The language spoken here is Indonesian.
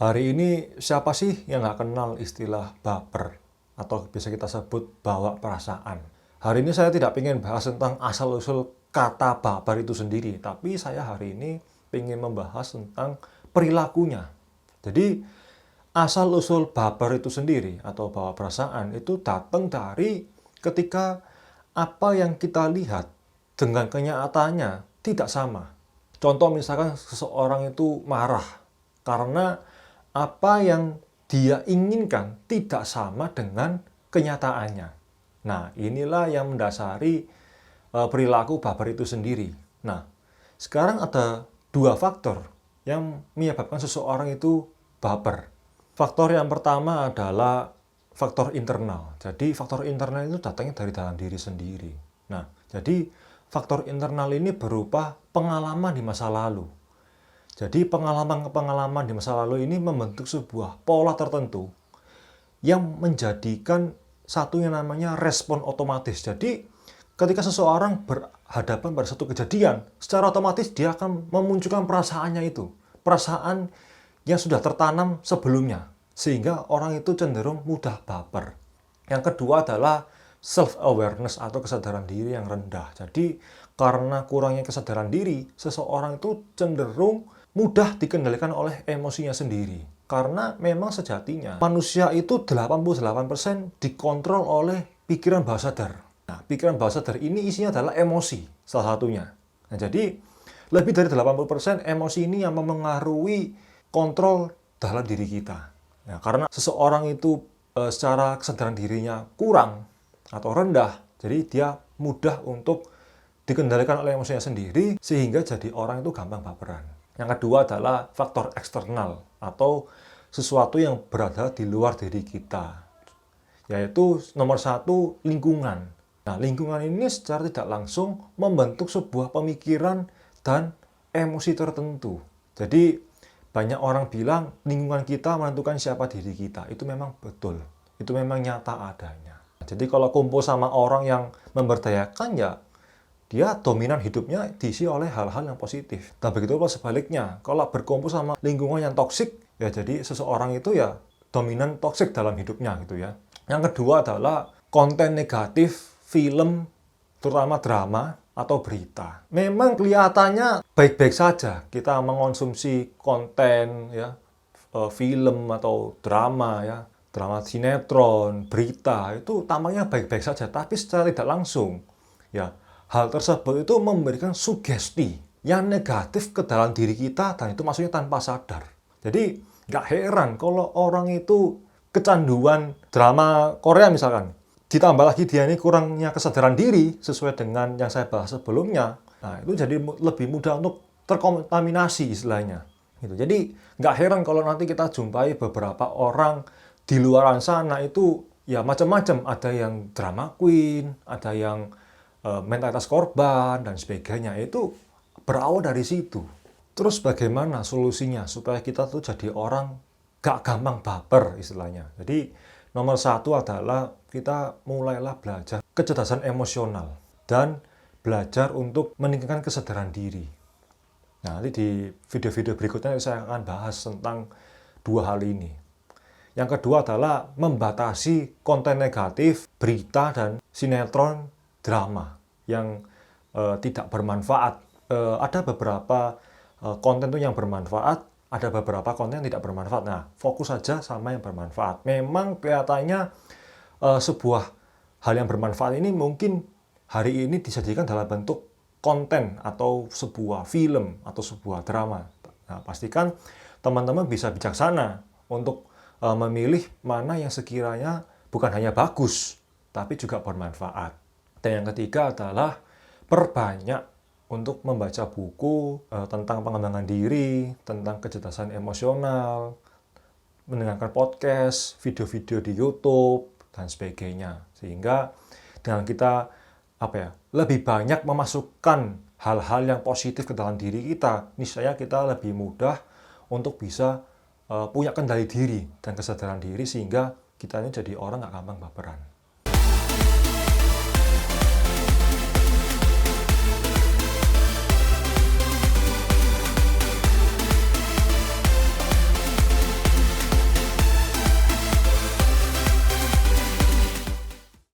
Hari ini siapa sih yang nggak kenal istilah baper atau bisa kita sebut bawa perasaan? Hari ini saya tidak ingin bahas tentang asal-usul kata baper itu sendiri, tapi saya hari ini ingin membahas tentang perilakunya. Jadi asal-usul baper itu sendiri atau bawa perasaan itu datang dari ketika apa yang kita lihat dengan kenyataannya tidak sama. Contoh misalkan seseorang itu marah karena apa yang dia inginkan tidak sama dengan kenyataannya. Nah, inilah yang mendasari perilaku baper itu sendiri. Nah, sekarang ada dua faktor yang menyebabkan seseorang itu baper. Faktor yang pertama adalah faktor internal. Jadi, faktor internal itu datangnya dari dalam diri sendiri. Nah, jadi faktor internal ini berupa pengalaman di masa lalu. Jadi pengalaman-pengalaman di masa lalu ini membentuk sebuah pola tertentu yang menjadikan satu yang namanya respon otomatis. Jadi ketika seseorang berhadapan pada satu kejadian, secara otomatis dia akan memunculkan perasaannya itu. Perasaan yang sudah tertanam sebelumnya. Sehingga orang itu cenderung mudah baper. Yang kedua adalah self-awareness atau kesadaran diri yang rendah. Jadi karena kurangnya kesadaran diri, seseorang itu cenderung mudah dikendalikan oleh emosinya sendiri. Karena memang sejatinya manusia itu 88% dikontrol oleh pikiran bawah sadar. Nah, pikiran bawah sadar ini isinya adalah emosi, salah satunya. Nah, jadi lebih dari 80% emosi ini yang memengaruhi kontrol dalam diri kita. Nah, karena seseorang itu secara kesadaran dirinya kurang atau rendah, jadi dia mudah untuk dikendalikan oleh emosinya sendiri sehingga jadi orang itu gampang baperan. Yang kedua adalah faktor eksternal atau sesuatu yang berada di luar diri kita, yaitu nomor satu lingkungan. Nah, lingkungan ini secara tidak langsung membentuk sebuah pemikiran dan emosi tertentu. Jadi banyak orang bilang lingkungan kita menentukan siapa diri kita. Itu memang betul, itu memang nyata adanya. Jadi kalau kumpul sama orang yang memberdayakan, ya dia dominan hidupnya diisi oleh hal-hal yang positif. Dan begitu pula sebaliknya, kalau berkumpul sama lingkungan yang toksik, ya jadi seseorang itu ya dominan toksik dalam hidupnya gitu ya. Yang kedua adalah konten negatif film, terutama drama atau berita. Memang kelihatannya baik-baik saja kita mengonsumsi konten ya, film atau drama ya, drama sinetron, berita itu tampaknya baik-baik saja, tapi secara tidak langsung ya hal tersebut itu memberikan sugesti yang negatif ke dalam diri kita, dan itu maksudnya tanpa sadar. Jadi nggak heran kalau orang itu kecanduan drama Korea misalkan. Ditambah lagi dia ini kurangnya kesadaran diri sesuai dengan yang saya bahas sebelumnya. Nah, itu jadi lebih mudah untuk terkontaminasi istilahnya. Gitu. Jadi nggak heran kalau nanti kita jumpai beberapa orang di luaran sana itu ya macam-macam. Ada yang drama queen, ada yang mentalitas korban dan sebagainya. Itu berawal dari situ. Terus bagaimana solusinya supaya kita tuh jadi orang gak gampang baper istilahnya. Jadi nomor satu adalah kita mulailah belajar kecerdasan emosional dan belajar untuk meningkatkan kesadaran diri. Nah, nanti di video-video berikutnya saya akan bahas tentang dua hal ini. Yang kedua adalah membatasi konten negatif, berita, dan sinetron drama yang tidak bermanfaat. Ada beberapa konten itu yang bermanfaat, ada beberapa konten yang tidak bermanfaat. Nah, fokus saja sama yang bermanfaat. Memang kelihatannya sebuah hal yang bermanfaat ini mungkin hari ini disajikan dalam bentuk konten atau sebuah film atau sebuah drama. Nah, pastikan teman-teman bisa bijaksana untuk memilih mana yang sekiranya bukan hanya bagus, tapi juga bermanfaat. Dan yang ketiga adalah perbanyak untuk membaca buku tentang pengembangan diri, tentang kecerdasan emosional, mendengarkan podcast, video-video di YouTube, dan sebagainya. Sehingga dengan kita lebih banyak memasukkan hal-hal yang positif ke dalam diri kita, niscaya kita lebih mudah untuk bisa punya kendali diri dan kesadaran diri sehingga kita ini jadi orang nggak gampang baperan.